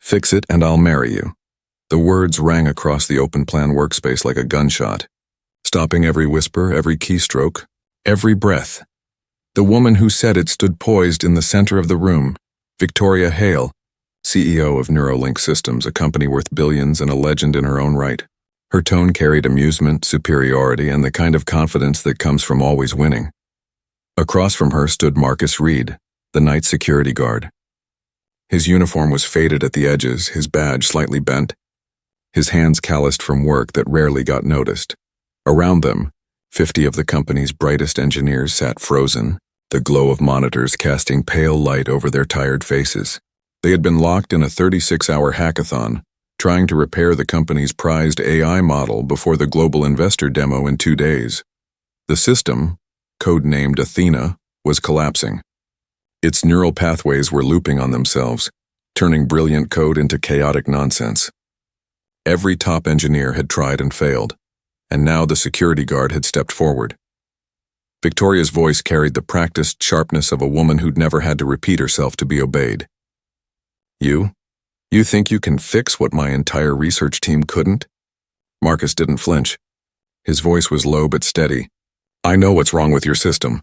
Fix it and I'll marry you. The words rang across the open-plan workspace like a gunshot, stopping every whisper, every keystroke, every breath. The woman who said it stood poised in the center of the room, Victoria Hale, CEO of Neuralink Systems, a company worth billions and a legend in her own right. Her tone carried amusement, superiority, and the kind of confidence that comes from always winning. Across from her stood Marcus Reed, the night security guard. His uniform was faded at the edges, his badge slightly bent, his hands calloused from work that rarely got noticed. Around them, 50 of the company's brightest engineers sat frozen, the glow of monitors casting pale light over their tired faces. They had been locked in a 36-hour hackathon, trying to repair the company's prized AI model before the global investor demo in 2 days. The system, codenamed Athena, was collapsing. Its neural pathways were looping on themselves, turning brilliant code into chaotic nonsense. Every top engineer had tried and failed, and now the security guard had stepped forward. Victoria's voice carried the practiced sharpness of a woman who'd never had to repeat herself to be obeyed. You think you can fix what my entire research team couldn't? Marcus didn't flinch. His voice was low but steady. I know what's wrong with your system.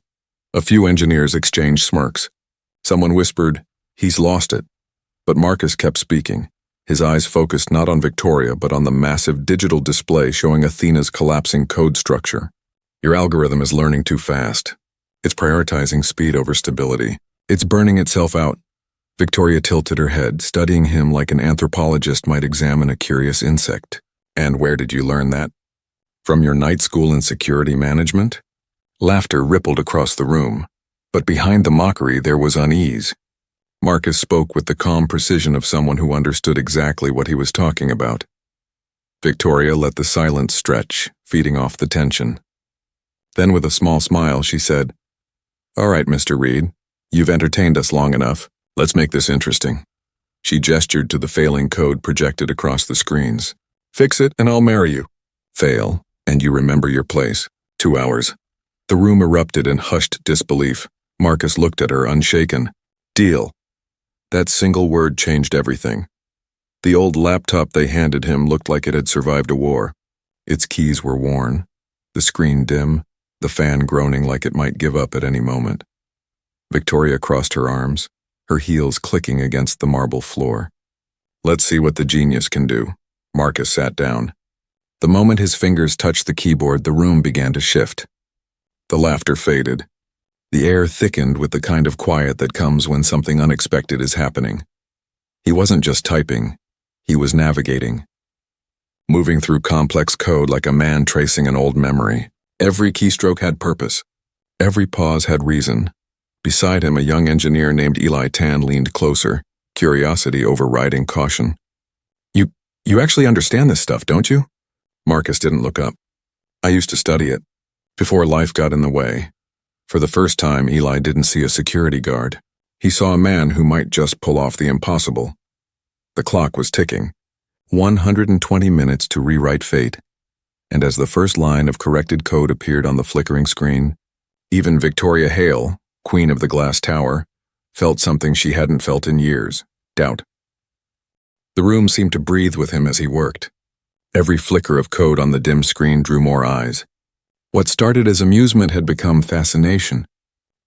A few engineers exchanged smirks. Someone whispered, he's lost it. But Marcus kept speaking, his eyes focused not on Victoria but on the massive digital display showing Athena's collapsing code structure. Your algorithm is learning too fast. It's prioritizing speed over stability. It's burning itself out. Victoria tilted her head, studying him like an anthropologist might examine a curious insect. And where did you learn that? From your night school in security management? Laughter rippled across the room, but behind the mockery there was unease. Marcus spoke with the calm precision of someone who understood exactly what he was talking about. Victoria let the silence stretch, feeding off the tension. Then with a small smile she said, All right, Mr. Reed, you've entertained us long enough. Let's make this interesting. She gestured to the failing code projected across the screens. Fix it and I'll marry you. Fail, and you remember your place. 2 hours. The room erupted in hushed disbelief. Marcus looked at her unshaken. Deal. That single word changed everything. The old laptop they handed him looked like it had survived a war. Its keys were worn, the screen dim, the fan groaning like it might give up at any moment. Victoria crossed her arms, her heels clicking against the marble floor. Let's see what the genius can do. Marcus sat down. The moment his fingers touched the keyboard, the room began to shift. The laughter faded. The air thickened with the kind of quiet that comes when something unexpected is happening. He wasn't just typing, he was navigating. Moving through complex code like a man tracing an old memory. Every keystroke had purpose. Every pause had reason. Beside him, a young engineer named Eli Tan leaned closer, curiosity overriding caution. You actually understand this stuff, don't you? Marcus didn't look up. I used to study it, before life got in the way. For the first time, Eli didn't see a security guard. He saw a man who might just pull off the impossible. The clock was ticking. 120 minutes to rewrite fate. And as the first line of corrected code appeared on the flickering screen, even Victoria Hale, Queen of the Glass Tower, felt something she hadn't felt in years, doubt. The room seemed to breathe with him as he worked. Every flicker of code on the dim screen drew more eyes. What started as amusement had become fascination.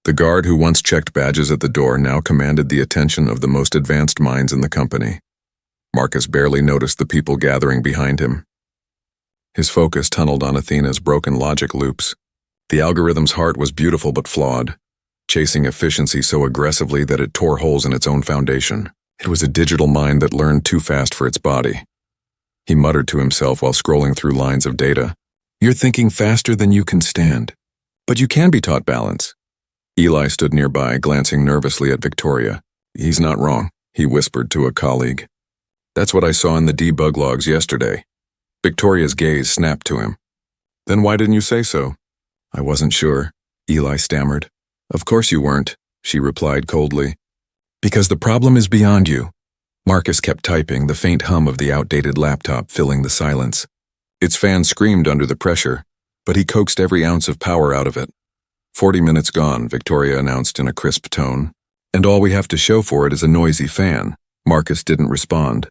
The guard who once checked badges at the door now commanded the attention of the most advanced minds in the company. Marcus barely noticed the people gathering behind him. His focus tunneled on Athena's broken logic loops. The algorithm's heart was beautiful but flawed, chasing efficiency so aggressively that it tore holes in its own foundation. It was a digital mind that learned too fast for its body. He muttered to himself while scrolling through lines of data. You're thinking faster than you can stand. But you can be taught balance. Eli stood nearby, glancing nervously at Victoria. He's not wrong, he whispered to a colleague. That's what I saw in the debug logs yesterday. Victoria's gaze snapped to him. Then why didn't you say so? I wasn't sure, Eli stammered. Of course you weren't, she replied coldly. Because the problem is beyond you. Marcus kept typing, the faint hum of the outdated laptop filling the silence. Its fan screamed under the pressure, but he coaxed every ounce of power out of it. 40 minutes gone, Victoria announced in a crisp tone. And all we have to show for it is a noisy fan, Marcus didn't respond.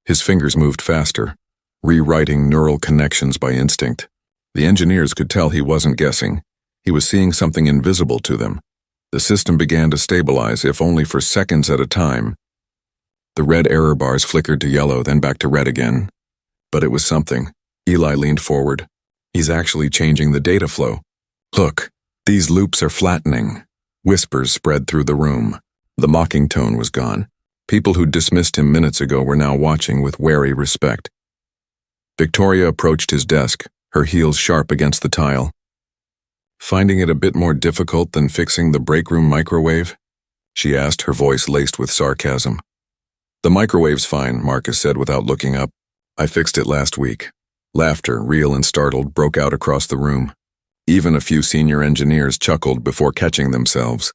His fingers moved faster, rewriting neural connections by instinct. The engineers could tell he wasn't guessing. He was seeing something invisible to them. The system began to stabilize, if only for seconds at a time. The red error bars flickered to yellow, then back to red again. But it was something. Eli leaned forward. He's actually changing the data flow. Look, these loops are flattening. Whispers spread through the room. The mocking tone was gone. People who dismissed him minutes ago were now watching with wary respect. Victoria approached his desk, her heels sharp against the tile. Finding it a bit more difficult than fixing the break room microwave? She asked, her voice laced with sarcasm. The microwave's fine, Marcus said without looking up. I fixed it last week. Laughter, real and startled, broke out across the room. Even a few senior engineers chuckled before catching themselves.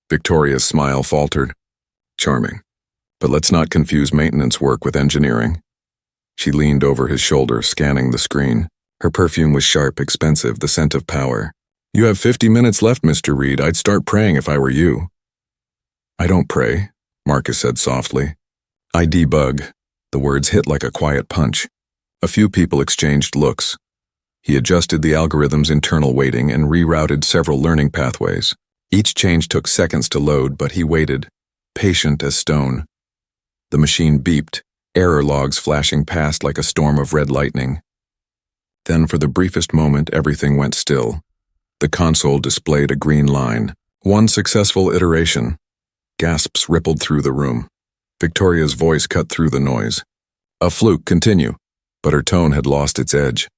Victoria's smile faltered. Charming. But let's not confuse maintenance work with engineering. She leaned over his shoulder, scanning the screen. Her perfume was sharp, expensive, the scent of power. You have 50 minutes left, Mr. Reed. I'd start praying if I were you. I don't pray, Marcus said softly. I debug. The words hit like a quiet punch. A few people exchanged looks. He adjusted the algorithm's internal weighting and rerouted several learning pathways. Each change took seconds to load, but he waited, patient as stone. The machine beeped, error logs flashing past like a storm of red lightning. Then for the briefest moment, everything went still. The console displayed a green line. One successful iteration. Gasps rippled through the room. Victoria's voice cut through the noise. A fluke, continue. But her tone had lost its edge.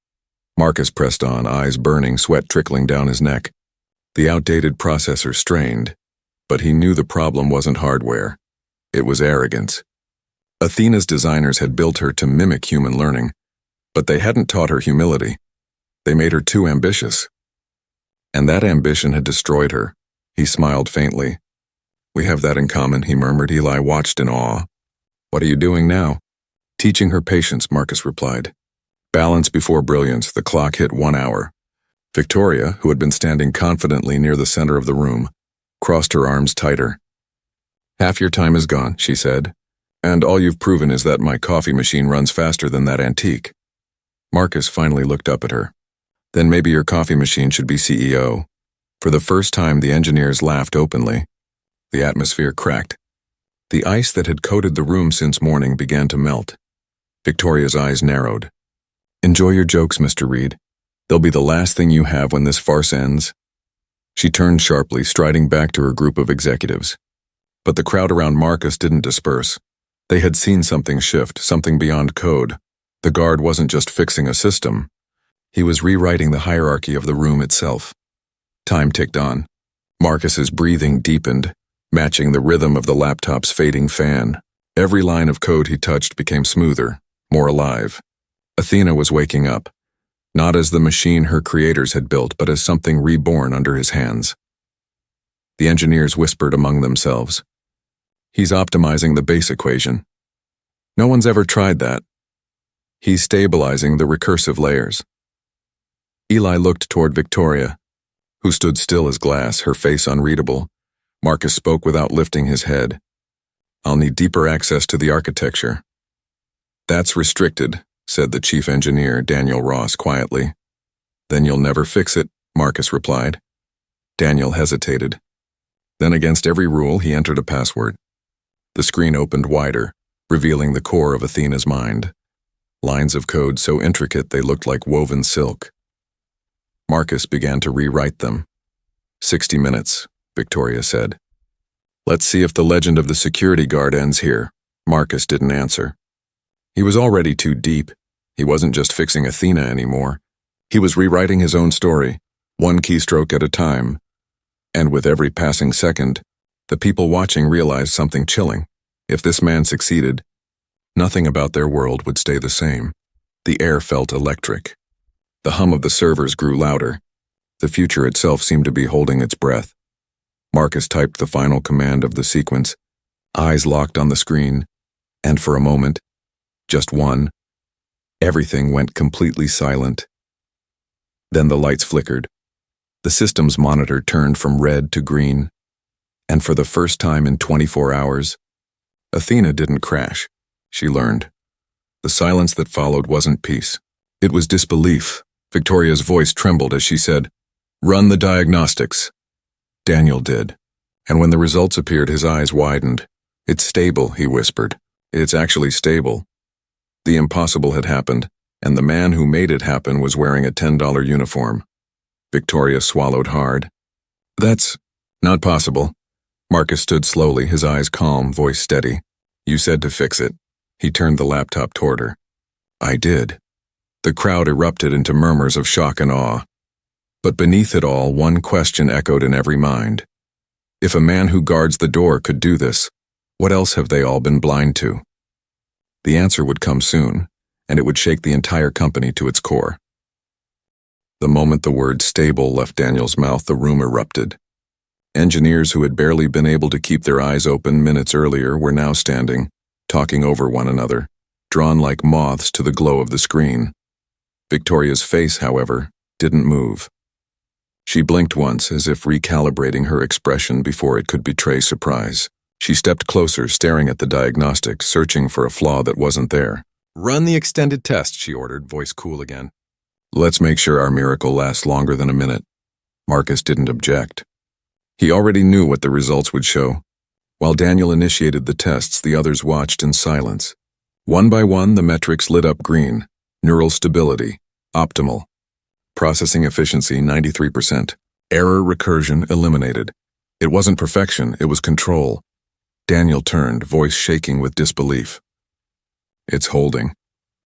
Marcus pressed on, eyes burning, sweat trickling down his neck. The outdated processor strained, but he knew the problem wasn't hardware. It was arrogance. Athena's designers had built her to mimic human learning, but they hadn't taught her humility. They made her too ambitious. And that ambition had destroyed her. He smiled faintly. We have that in common, he murmured. Eli watched in awe. What are you doing now? Teaching her patience, Marcus replied. Balance before brilliance. The clock hit 1 hour. Victoria, who had been standing confidently near the center of the room, crossed her arms tighter. Half your time is gone, she said, and all you've proven is that my coffee machine runs faster than that antique. Marcus finally looked up at her. Then maybe your coffee machine should be CEO. For the first time, the engineers laughed openly. The atmosphere cracked. The ice that had coated the room since morning began to melt. Victoria's eyes narrowed. Enjoy your jokes, Mr. Reed. They'll be the last thing you have when this farce ends. She turned sharply, striding back to her group of executives. But the crowd around Marcus didn't disperse. They had seen something shift, something beyond code. The guard wasn't just fixing a system. He was rewriting the hierarchy of the room itself. Time ticked on. Marcus's breathing deepened, matching the rhythm of the laptop's fading fan. Every line of code he touched became smoother, more alive. Athena was waking up, not as the machine her creators had built, but as something reborn under his hands. The engineers whispered among themselves. He's optimizing the base equation. No one's ever tried that. He's stabilizing the recursive layers. Eli looked toward Victoria, who stood still as glass, her face unreadable. Marcus spoke without lifting his head. I'll need deeper access to the architecture. That's restricted, said the chief engineer, Daniel Ross, quietly. Then you'll never fix it, Marcus replied. Daniel hesitated. Then against every rule, he entered a password. The screen opened wider, revealing the core of Athena's mind. Lines of code so intricate they looked like woven silk. Marcus began to rewrite them. 60 minutes, Victoria said. Let's see if the legend of the security guard ends here. Marcus didn't answer. He was already too deep. He wasn't just fixing Athena anymore. He was rewriting his own story, one keystroke at a time. And with every passing second, the people watching realized something chilling. If this man succeeded, nothing about their world would stay the same. The air felt electric. The hum of the servers grew louder. The future itself seemed to be holding its breath. Marcus typed the final command of the sequence, eyes locked on the screen, and for a moment, just one, everything went completely silent. Then the lights flickered. The system's monitor turned from red to green, and for the first time in 24 hours, Athena didn't crash, she learned. The silence that followed wasn't peace. It was disbelief. Victoria's voice trembled as she said, "Run the diagnostics." Daniel did. And when the results appeared, his eyes widened. "It's stable," he whispered. "It's actually stable." The impossible had happened, and the man who made it happen was wearing a $10 uniform. Victoria swallowed hard. "That's not possible." Marcus stood slowly, his eyes calm, voice steady. "You said to fix it." He turned the laptop toward her. "I did." The crowd erupted into murmurs of shock and awe. But beneath it all, one question echoed in every mind. If a man who guards the door could do this, what else have they all been blind to? The answer would come soon, and it would shake the entire company to its core. The moment the word stable left Daniel's mouth, the room erupted. Engineers who had barely been able to keep their eyes open minutes earlier were now standing, talking over one another, drawn like moths to the glow of the screen. Victoria's face, however, didn't move. She blinked once, as if recalibrating her expression before it could betray surprise. She stepped closer, staring at the diagnostics, searching for a flaw that wasn't there. "Run the extended test," she ordered, voice cool again. "Let's make sure our miracle lasts longer than a minute." Marcus didn't object. He already knew what the results would show. While Daniel initiated the tests, the others watched in silence. One by one, the metrics lit up green. Neural stability, optimal. Processing efficiency, 93%. Error recursion eliminated. It wasn't perfection, it was control. Daniel turned, voice shaking with disbelief. "It's holding.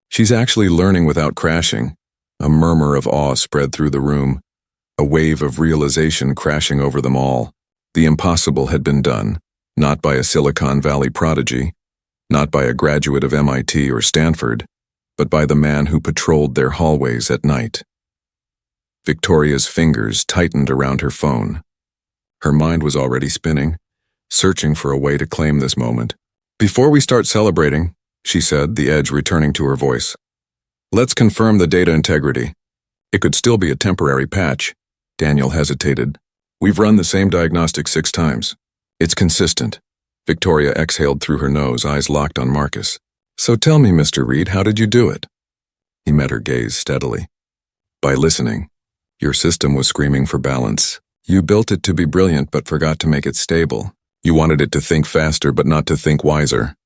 She's actually learning without crashing." A murmur of awe spread through the room, a wave of realization crashing over them all. The impossible had been done, not by a Silicon Valley prodigy, not by a graduate of MIT or Stanford, but by the man who patrolled their hallways at night. Victoria's fingers tightened around her phone. Her mind was already spinning, searching for a way to claim this moment. "Before we start celebrating," she said, the edge returning to her voice, "let's confirm the data integrity. It could still be a temporary patch." Daniel hesitated. "We've run the same diagnostic 6 times. It's consistent." Victoria exhaled through her nose, eyes locked on Marcus. "So tell me, Mr. Reed, how did you do it?" He met her gaze steadily. "By listening. Your system was screaming for balance. You built it to be brilliant but forgot to make it stable. You wanted it to think faster but not to think wiser."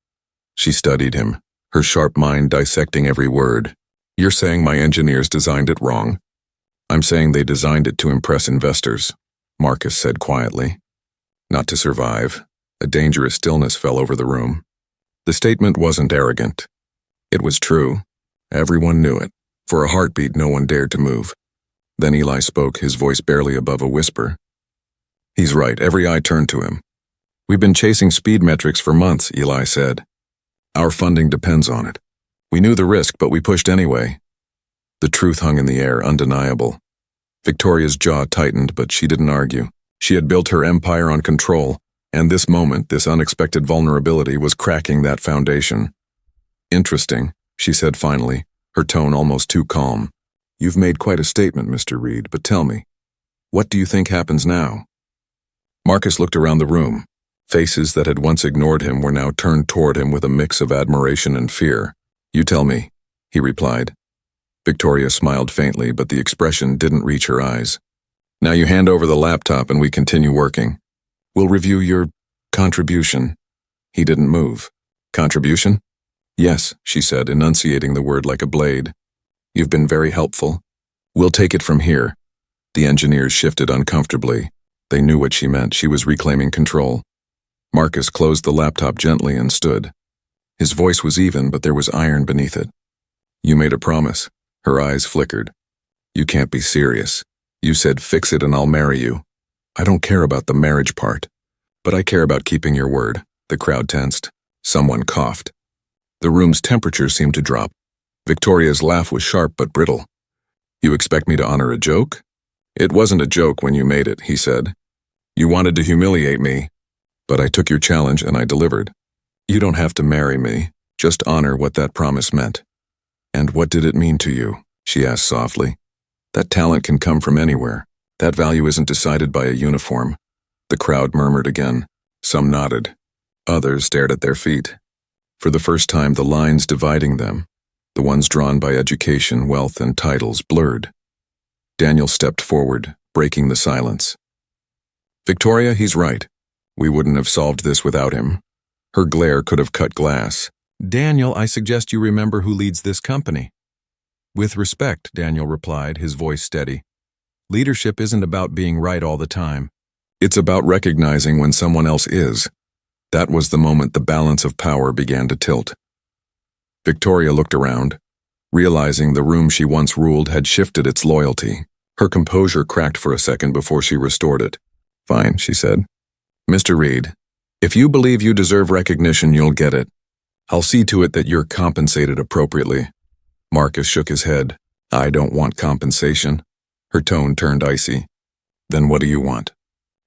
She studied him, her sharp mind dissecting every word. "You're saying my engineers designed it wrong?" "I'm saying they designed it to impress investors," Marcus said quietly. "Not to survive." A dangerous stillness fell over the room. The statement wasn't arrogant. It was true. Everyone knew it. For a heartbeat, no one dared to move. Then Eli spoke, his voice barely above a whisper. "He's right, every eye turned to him. We've been chasing speed metrics for months," Eli said. "Our funding depends on it. We knew the risk, but we pushed anyway." The truth hung in the air, undeniable. Victoria's jaw tightened, but she didn't argue. She had built her empire on control, and this moment, this unexpected vulnerability, was cracking that foundation. "Interesting," she said finally, her tone almost too calm. "You've made quite a statement, Mr. Reed, but tell me, what do you think happens now?" Marcus looked around the room. Faces that had once ignored him were now turned toward him with a mix of admiration and fear. "You tell me," he replied. Victoria smiled faintly, but the expression didn't reach her eyes. "Now you hand over the laptop and we continue working. We'll review your contribution." He didn't move. "Contribution?" "Yes," she said, enunciating the word like a blade. "You've been very helpful. We'll take it from here." The engineers shifted uncomfortably. They knew what she meant. She was reclaiming control. Marcus closed the laptop gently and stood. His voice was even, but there was iron beneath it. "You made a promise." Her eyes flickered. "You can't be serious. You said fix it and I'll marry you." "I don't care about the marriage part, but I care about keeping your word." The crowd tensed. Someone coughed. The room's temperature seemed to drop. Victoria's laugh was sharp but brittle. "You expect me to honor a joke?" "It wasn't a joke when you made it," he said. "You wanted to humiliate me, but I took your challenge and I delivered. You don't have to marry me, just honor what that promise meant." "And what did it mean to you?" she asked softly. "That talent can come from anywhere. That value isn't decided by a uniform." The crowd murmured again. Some nodded. Others stared at their feet. For the first time, the lines dividing them, the ones drawn by education, wealth, and titles, blurred. Daniel stepped forward, breaking the silence. "Victoria, he's right. We wouldn't have solved this without him." Her glare could have cut glass. "Daniel, I suggest you remember who leads this company." "With respect," Daniel replied, his voice steady. "Leadership isn't about being right all the time. It's about recognizing when someone else is." That was the moment the balance of power began to tilt. Victoria looked around, realizing the room she once ruled had shifted its loyalty. Her composure cracked for a second before she restored it. "Fine," she said. "Mr. Reed, if you believe you deserve recognition, you'll get it. I'll see to it that you're compensated appropriately." Marcus shook his head. "I don't want compensation." Her tone turned icy. "Then what do you want?"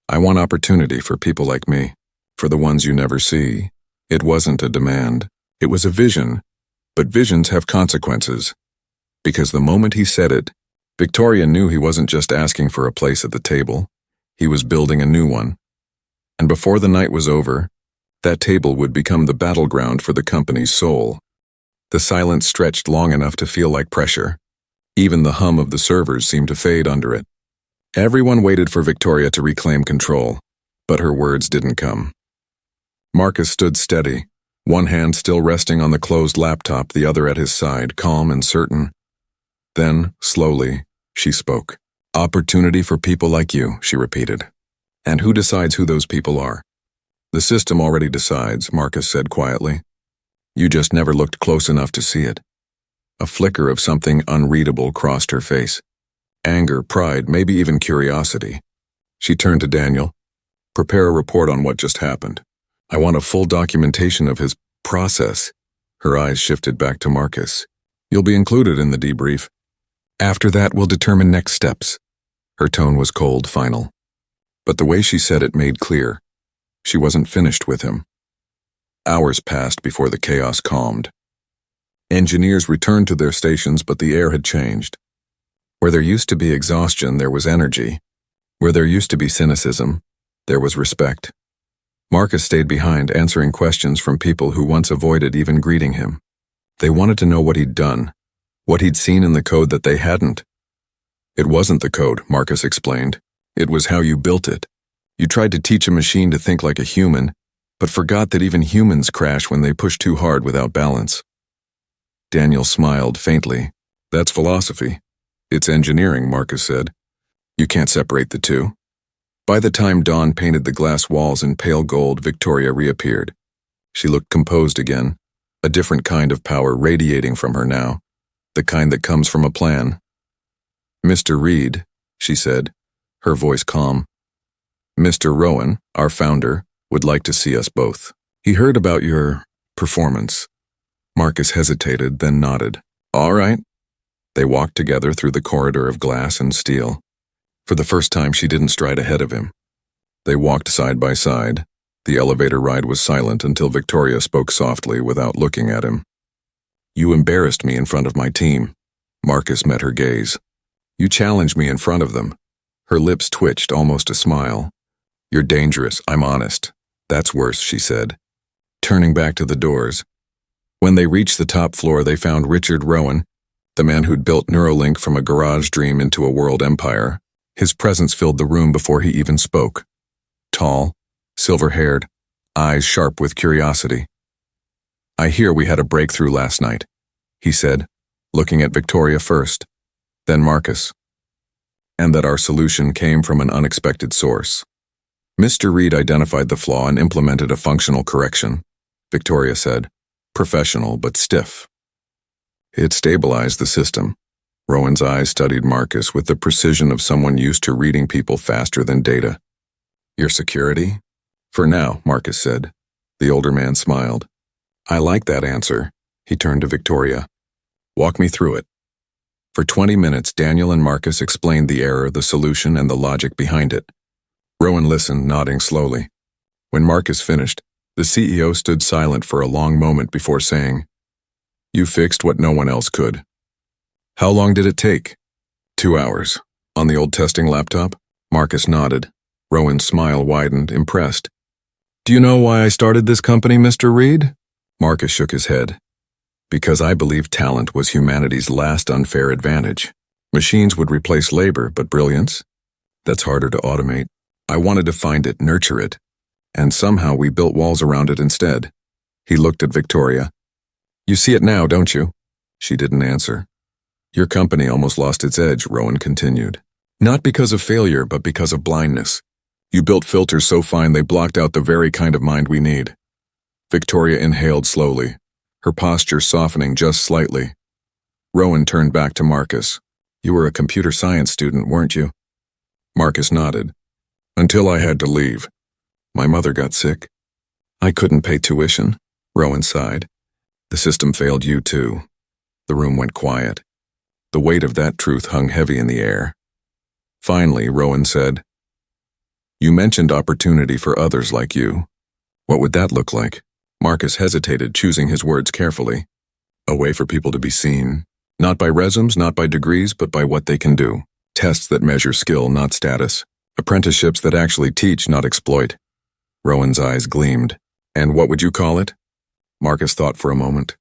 "I want opportunity for people like me, for the ones you never see." It wasn't a demand. It was a vision. But visions have consequences. Because the moment he said it, Victoria knew he wasn't just asking for a place at the table. He was building a new one. And before the night was over, that table would become the battleground for the company's soul. The silence stretched long enough to feel like pressure. Even the hum of the servers seemed to fade under it. Everyone waited for Victoria to reclaim control, but her words didn't come. Marcus stood steady, one hand still resting on the closed laptop, the other at his side, calm and certain. Then, slowly, she spoke. "Opportunity for people like you," she repeated. "And who decides who those people are?" "The system already decides," Marcus said quietly. "You just never looked close enough to see it." A flicker of something unreadable crossed her face. Anger, pride, maybe even curiosity. She turned to Daniel. "Prepare a report on what just happened. I want a full documentation of his process." Her eyes shifted back to Marcus. "You'll be included in the debrief. After that, we'll determine next steps." Her tone was cold, final. But the way she said it made clear. She wasn't finished with him. Hours passed before the chaos calmed. Engineers returned to their stations, but the air had changed. Where there used to be exhaustion, there was energy. Where there used to be cynicism, there was respect. Marcus stayed behind, answering questions from people who once avoided even greeting him. They wanted to know what he'd done, what he'd seen in the code that they hadn't. "It wasn't the code," Marcus explained. "It was how you built it. You tried to teach a machine to think like a human, but forgot that even humans crash when they push too hard without balance." Daniel smiled faintly. "That's philosophy." "It's engineering," Marcus said. "You can't separate the two." By the time dawn painted the glass walls in pale gold, Victoria reappeared. She looked composed again, a different kind of power radiating from her now, the kind that comes from a plan. "Mr. Reed," she said, her voice calm. "Mr. Rowan, our founder, would like to see us both. He heard about your performance." Marcus hesitated, then nodded. "All right." They walked together through the corridor of glass and steel. For the first time, she didn't stride ahead of him. They walked side by side. The elevator ride was silent until Victoria spoke softly without looking at him. "You embarrassed me in front of my team." Marcus met her gaze. "You challenged me in front of them." Her lips twitched, almost a smile. "You're dangerous, I'm honest." "That's worse," she said, turning back to the doors. When they reached the top floor, they found Richard Rowan, the man who'd built Neuralink from a garage dream into a world empire. His presence filled the room before he even spoke. Tall, silver-haired, eyes sharp with curiosity. "I hear we had a breakthrough last night," he said, looking at Victoria first, then Marcus. "And that our solution came from an unexpected source." Mr. Reed identified the flaw and implemented a functional correction, Victoria said, professional but stiff. It stabilized the system. Rowan's eyes studied Marcus with the precision of someone used to reading people faster than data. "Your security?" "For now," Marcus said. The older man smiled. "I like that answer." He turned to Victoria. "Walk me through it." For 20 minutes, Daniel and Marcus explained the error, the solution, and the logic behind it. Rowan listened, nodding slowly. When Marcus finished, the CEO stood silent for a long moment before saying, "You fixed what no one else could." "How long did it take?" 2 hours. "On the old testing laptop?" Marcus nodded. Rowan's smile widened, impressed. Do you know why I started this company, Mr. Reed? Marcus shook his head. Because I believed talent was humanity's last unfair advantage. Machines would replace labor, but brilliance? That's harder to automate. I wanted to find it, nurture it. And somehow we built walls around it instead. He looked at Victoria. You see it now, don't you? She didn't answer. Your company almost lost its edge, Rowan continued. Not because of failure, but because of blindness. You built filters so fine they blocked out the very kind of mind we need. Victoria inhaled slowly, her posture softening just slightly. Rowan turned back to Marcus. You were a computer science student, weren't you? Marcus nodded. Until I had to leave. My mother got sick. I couldn't pay tuition, Rowan sighed. The system failed you too. The room went quiet. The weight of that truth hung heavy in the air. Finally, Rowan said, You mentioned opportunity for others like you. What would that look like? Marcus hesitated, choosing his words carefully. A way for people to be seen. Not by resumes, not by degrees, but by what they can do. Tests that measure skill, not status. Apprenticeships that actually teach, not exploit. Rowan's eyes gleamed. And what would you call it? Marcus thought for a moment.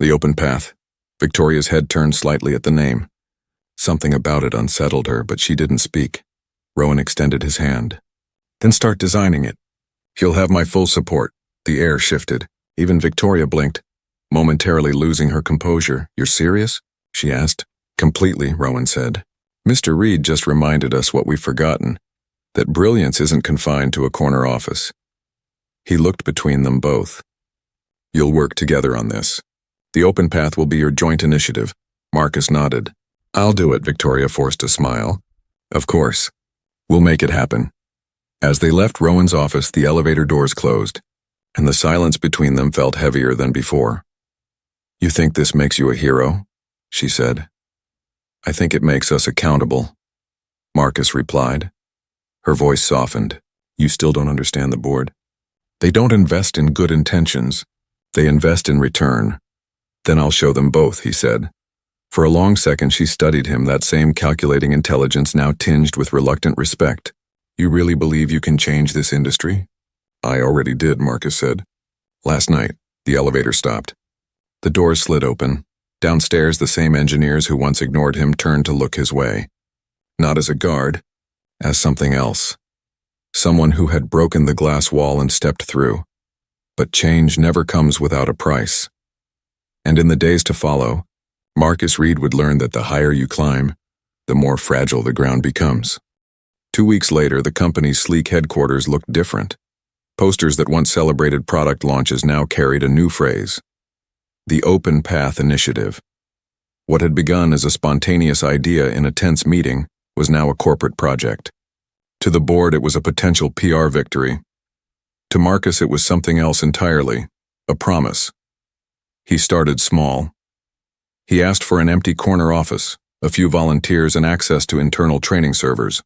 The open path. Victoria's head turned slightly at the name. Something about it unsettled her, but she didn't speak. Rowan extended his hand. Then start designing it. You'll have my full support. The air shifted. Even Victoria blinked, momentarily losing her composure. You're serious? She asked. Completely, Rowan said. Mr. Reed just reminded us what we've forgotten, that brilliance isn't confined to a corner office. He looked between them both. You'll work together on this. The open path will be your joint initiative. Marcus nodded. I'll do it, Victoria forced a smile. Of course. We'll make it happen. As they left Rowan's office, the elevator doors closed, and the silence between them felt heavier than before. You think this makes you a hero? She said. I think it makes us accountable, Marcus replied. Her voice softened. You still don't understand the board? They don't invest in good intentions. They invest in return. Then I'll show them both, he said. For a long second she studied him, that same calculating intelligence now tinged with reluctant respect. You really believe you can change this industry? I already did, Marcus said. Last night, the elevator stopped. The doors slid open. Downstairs, the same engineers who once ignored him turned to look his way. Not as a guard, as something else. Someone who had broken the glass wall and stepped through. But change never comes without a price. And in the days to follow, Marcus Reed would learn that the higher you climb, the more fragile the ground becomes. 2 weeks later, the company's sleek headquarters looked different. Posters that once celebrated product launches now carried a new phrase. The Open Path Initiative. What had begun as a spontaneous idea in a tense meeting was now a corporate project. To the board, it was a potential PR victory. To Marcus, it was something else entirely, a promise. He started small. He asked for an empty corner office, a few volunteers, and access to internal training servers.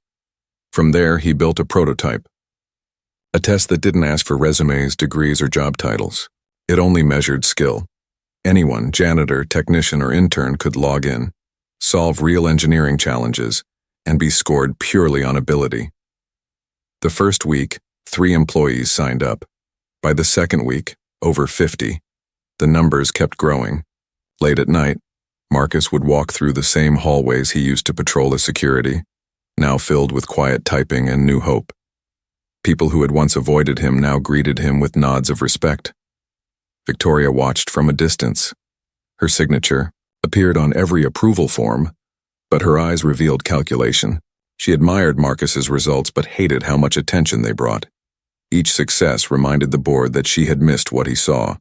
From there, he built a prototype. A test that didn't ask for resumes, degrees, or job titles. It only measured skill. Anyone, janitor, technician, or intern, could log in, solve real engineering challenges, and be scored purely on ability. The first week, 3 employees signed up. By the second week, over 50. The numbers kept growing. Late at night, Marcus would walk through the same hallways he used to patrol as security, now filled with quiet typing and new hope. People who had once avoided him now greeted him with nods of respect. Victoria watched from a distance. Her signature appeared on every approval form, but her eyes revealed calculation. She admired Marcus's results but hated how much attention they brought. Each success reminded the board that she had missed what he saw.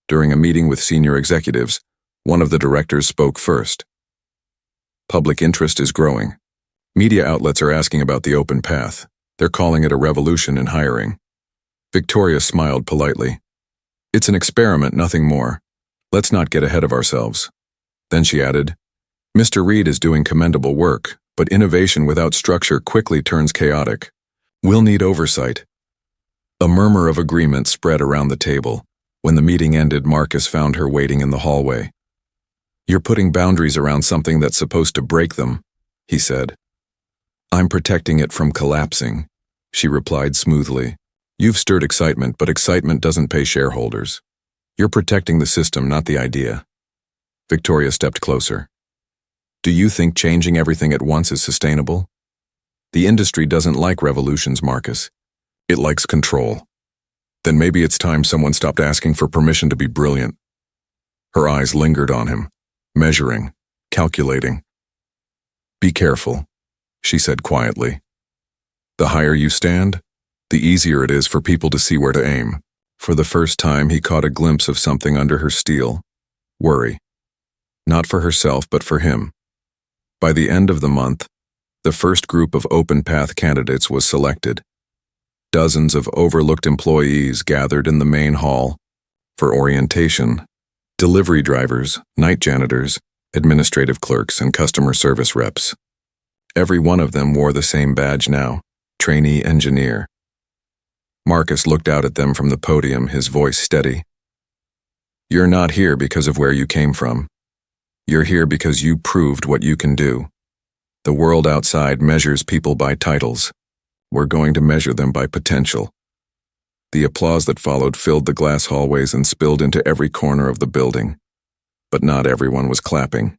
During a meeting with senior executives, one of the directors spoke first. Public interest is growing. Media outlets are asking about the open path. They're calling it a revolution in hiring. Victoria smiled politely. It's an experiment, nothing more. Let's not get ahead of ourselves. Then she added, Mr. Reed is doing commendable work, but innovation without structure quickly turns chaotic. We'll need oversight. A murmur of agreement spread around the table. When the meeting ended, Marcus found her waiting in the hallway. You're putting boundaries around something that's supposed to break them, he said. I'm protecting it from collapsing, she replied smoothly. You've stirred excitement, but excitement doesn't pay shareholders. You're protecting the system, not the idea. Victoria stepped closer. Do you think changing everything at once is sustainable? The industry doesn't like revolutions, Marcus. It likes control. Then maybe it's time someone stopped asking for permission to be brilliant. Her eyes lingered on him, measuring, calculating. Be careful, she said quietly. The higher you stand, the easier it is for people to see where to aim. For the first time, he caught a glimpse of something under her steel. Worry. Not for herself, but for him. By the end of the month, the first group of open path candidates was selected. Dozens of overlooked employees gathered in the main hall for orientation. Delivery drivers, night janitors, administrative clerks, and customer service reps. Every one of them wore the same badge now, trainee engineer. Marcus looked out at them from the podium, his voice steady. You're not here because of where you came from. You're here because you proved what you can do. The world outside measures people by titles. We're going to measure them by potential. The applause that followed filled the glass hallways and spilled into every corner of the building. But not everyone was clapping.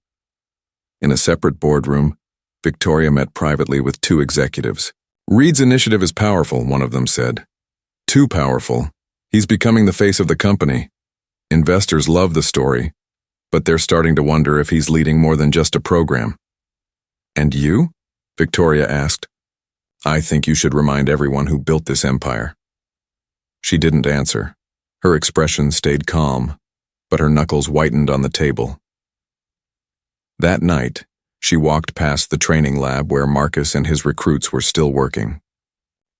In a separate boardroom, Victoria met privately with two executives. Reed's initiative is powerful, one of them said. Too powerful. He's becoming the face of the company. Investors love the story, but they're starting to wonder if he's leading more than just a program. And you? Victoria asked. I think you should remind everyone who built this empire. She didn't answer. Her expression stayed calm, but her knuckles whitened on the table. That night, she walked past the training lab where Marcus and his recruits were still working.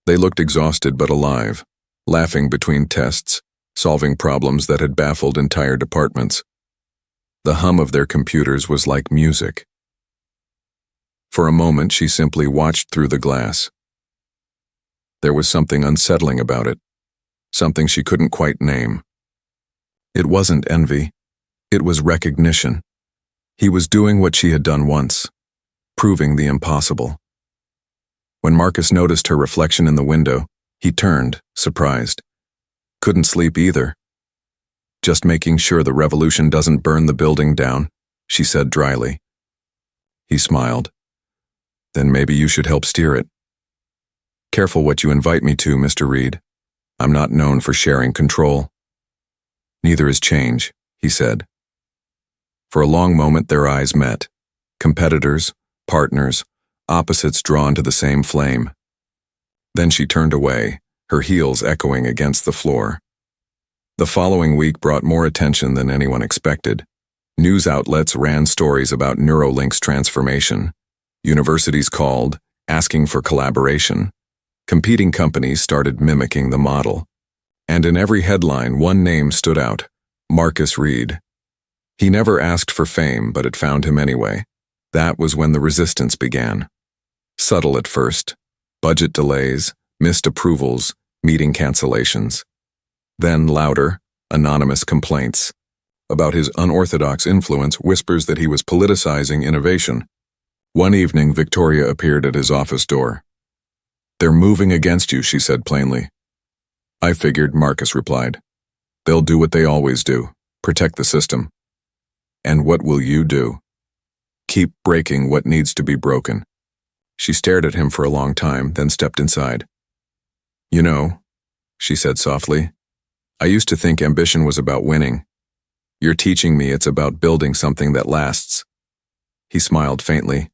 They looked exhausted but alive, laughing between tests, solving problems that had baffled entire departments. The hum of their computers was like music. For a moment, she simply watched through the glass. There was something unsettling about it, something she couldn't quite name. It wasn't envy. It was recognition. He was doing what she had done once, proving the impossible. When Marcus noticed her reflection in the window, he turned, surprised. Couldn't sleep either. Just making sure the revolution doesn't burn the building down, she said dryly. He smiled. Then maybe you should help steer it. Careful what you invite me to, Mr. Reed. I'm not known for sharing control. Neither is change, he said. For a long moment their eyes met. Competitors, partners, opposites drawn to the same flame. Then she turned away, her heels echoing against the floor. The following week brought more attention than anyone expected. News outlets ran stories about Neuralink's transformation. Universities called, asking for collaboration. Competing companies started mimicking the model. And in every headline, one name stood out: Marcus Reed. He never asked for fame, but it found him anyway. That was when the resistance began. Subtle at first. Budget delays, missed approvals, meeting cancellations. Then louder, anonymous complaints. About his unorthodox influence, whispers that he was politicizing innovation. One evening, Victoria appeared at his office door. They're moving against you, she said plainly. I figured, Marcus replied. They'll do what they always do, protect the system. And what will you do? Keep breaking what needs to be broken. She stared at him for a long time, then stepped inside. You know, she said softly, I used to think ambition was about winning. You're teaching me it's about building something that lasts. He smiled faintly.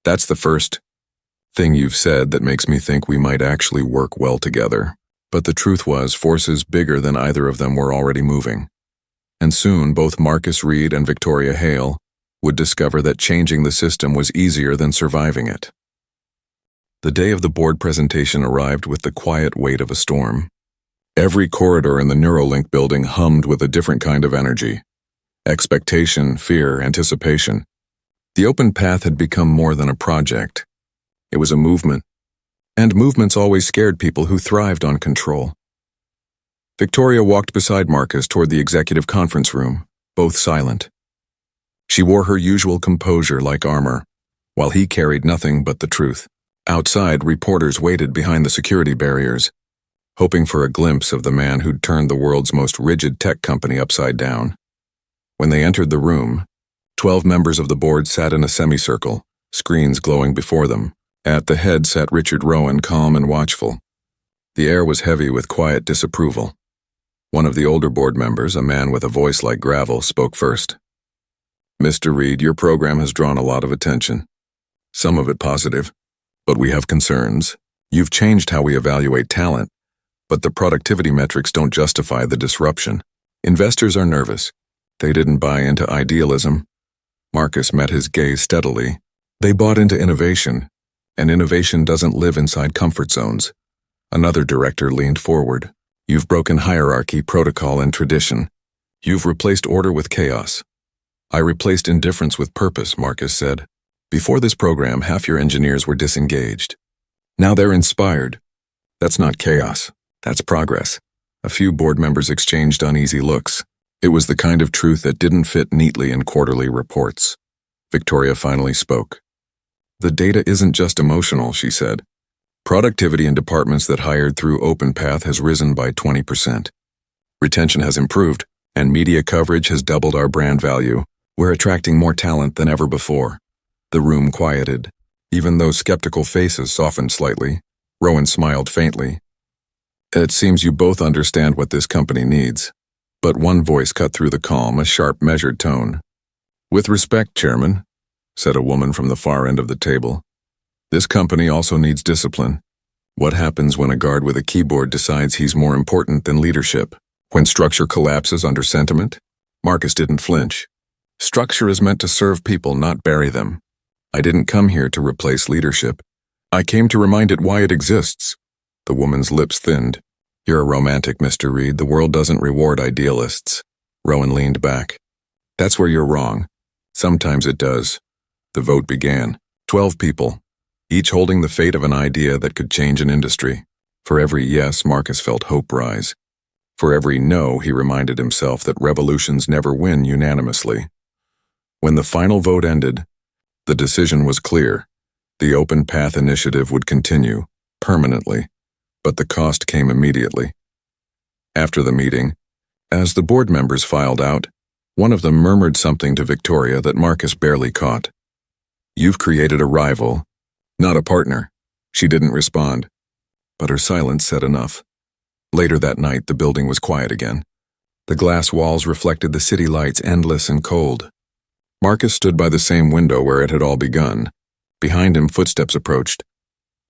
That's the first thing you've said that makes me think we might actually work well together. But the truth was, forces bigger than either of them were already moving. And soon, both Marcus Reed and Victoria Hale would discover that changing the system was easier than surviving it. The day of the board presentation arrived with the quiet weight of a storm. Every corridor in the Neuralink building hummed with a different kind of energy. Expectation, fear, anticipation. The open path had become more than a project. It was a movement. And movements always scared people who thrived on control. Victoria walked beside Marcus toward the executive conference room, both silent. She wore her usual composure like armor, while he carried nothing but the truth. Outside, reporters waited behind the security barriers. hoping for a glimpse of the man who'd turned the world's most rigid tech company upside down. When they entered the room, 12 members of the board sat in a semicircle, screens glowing before them. At the head sat Richard Rowan, calm and watchful. The air was heavy with quiet disapproval. One of the older board members, a man with a voice like gravel, spoke first. "Mr. Reed, your program has drawn a lot of attention. Some of it positive, but we have concerns. You've changed how we evaluate talent, but the productivity metrics don't justify the disruption. Investors are nervous. They didn't buy into idealism." Marcus met his gaze steadily. "They bought into innovation, and innovation doesn't live inside comfort zones." Another director leaned forward. "You've broken hierarchy, protocol, and tradition. You've replaced order with chaos." "I replaced indifference with purpose," Marcus said. "Before this program, half your engineers were disengaged. Now they're inspired. That's not chaos. That's progress." A few board members exchanged uneasy looks. It was the kind of truth that didn't fit neatly in quarterly reports. Victoria finally spoke. "The data isn't just emotional," she said. "Productivity in departments that hired through OpenPath has risen by 20%. Retention has improved, and media coverage has doubled our brand value. We're attracting more talent than ever before." The room quieted. Even those skeptical faces softened slightly. Rowan smiled faintly. "It seems you both understand what this company needs." But one voice cut through the calm, a sharp, measured tone. "With respect, Chairman," said a woman from the far end of the table, "this company also needs discipline. What happens when a guard with a keyboard decides he's more important than leadership? When structure collapses under sentiment?" Marcus didn't flinch. "Structure is meant to serve people, not bury them. I didn't come here to replace leadership. I came to remind it why it exists." The woman's lips thinned. "You're a romantic, Mr. Reed. The world doesn't reward idealists." Rowan leaned back. "That's where you're wrong. Sometimes it does." The vote began. 12 people, each holding the fate of an idea that could change an industry. For every yes, Marcus felt hope rise. For every no, he reminded himself that revolutions never win unanimously. When the final vote ended, the decision was clear. The Open Path initiative would continue, permanently, but the cost came immediately. After the meeting, as the board members filed out, one of them murmured something to Victoria that Marcus barely caught. "You've created a rival, not a partner." She didn't respond, but her silence said enough. Later that night, the building was quiet again. The glass walls reflected the city lights, endless and cold. Marcus stood by the same window where it had all begun. Behind him, footsteps approached.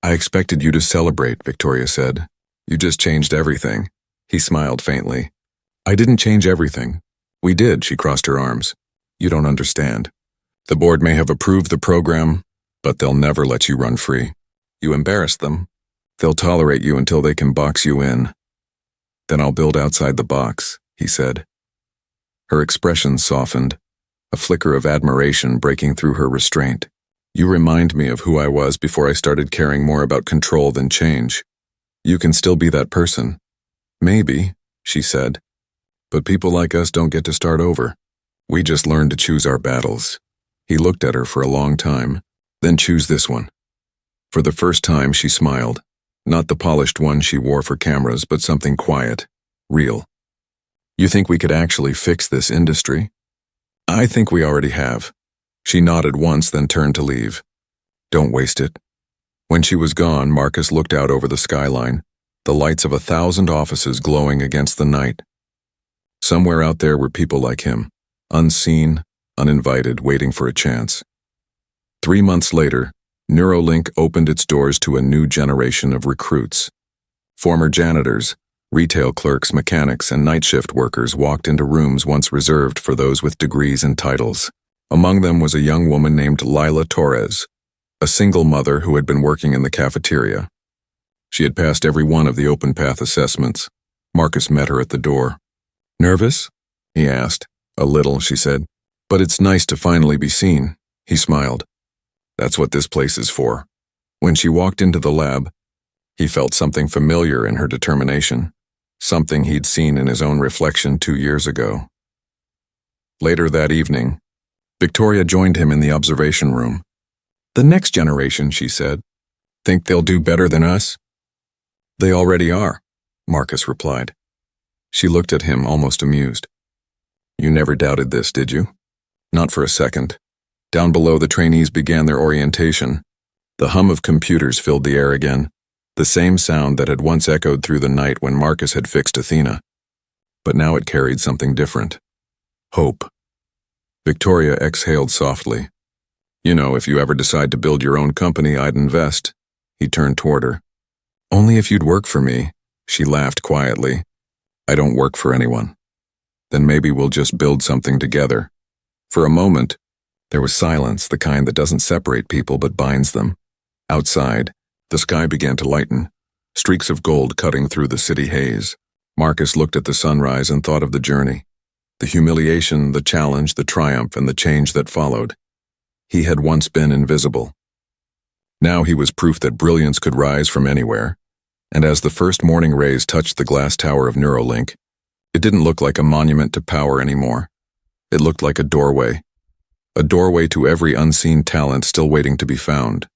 "I expected you to celebrate," Victoria said. "You just changed everything." He smiled faintly. "I didn't change everything. We did," she crossed her arms. "You don't understand. The board may have approved the program, but they'll never let you run free. You embarrassed them. They'll tolerate you until they can box you in. Then I'll build outside the box," he said. Her expression softened, a flicker of admiration breaking through her restraint. "You remind me of who I was before I started caring more about control than change. You can still be that person." "Maybe," she said. "But people like us don't get to start over. We just learn to choose our battles." He looked at her for a long time. "Then choose this one." For the first time, she smiled. Not the polished one she wore for cameras, but something quiet, real. "You think we could actually fix this industry?" "I think we already have." She nodded once, then turned to leave. "Don't waste it." When she was gone, Marcus looked out over the skyline, the lights of 1,000 offices glowing against the night. Somewhere out there were people like him, unseen, uninvited, waiting for a chance. 3 months later, Neuralink opened its doors to a new generation of recruits. Former janitors, retail clerks, mechanics, and night shift workers walked into rooms once reserved for those with degrees and titles. Among them was a young woman named Lila Torres, a single mother who had been working in the cafeteria. She had passed every one of the Open Path assessments. Marcus met her at the door. "Nervous?" he asked. "A little," she said. "But it's nice to finally be seen." He smiled. "That's what this place is for." When she walked into the lab, he felt something familiar in her determination, something he'd seen in his own reflection 2 years ago. Later that evening, Victoria joined him in the observation room. "The next generation," she said. "Think they'll do better than us?" "They already are. Marcus replied. She looked at him, almost amused. You never doubted this, did you? Not for a second. Down below, the trainees began their orientation. The hum of computers filled the air again, the same sound that had once echoed through the night when Marcus had fixed Athena. But now it carried something different. Hope. Victoria exhaled softly. You know, if you ever decide to build your own company, I'd invest. He turned toward her. Only if you'd work for me, she laughed quietly. I don't work for anyone. Then maybe we'll just build something together. For a moment, there was silence, the kind that doesn't separate people but binds them. Outside, the sky began to lighten, streaks of gold cutting through the city haze. Marcus looked at the sunrise and thought of the journey, the humiliation, the challenge, the triumph, and the change that followed. He had once been invisible. Now he was proof that brilliance could rise from anywhere, and as the first morning rays touched the glass tower of Neuralink, it didn't look like a monument to power anymore. It looked like a doorway to every unseen talent still waiting to be found.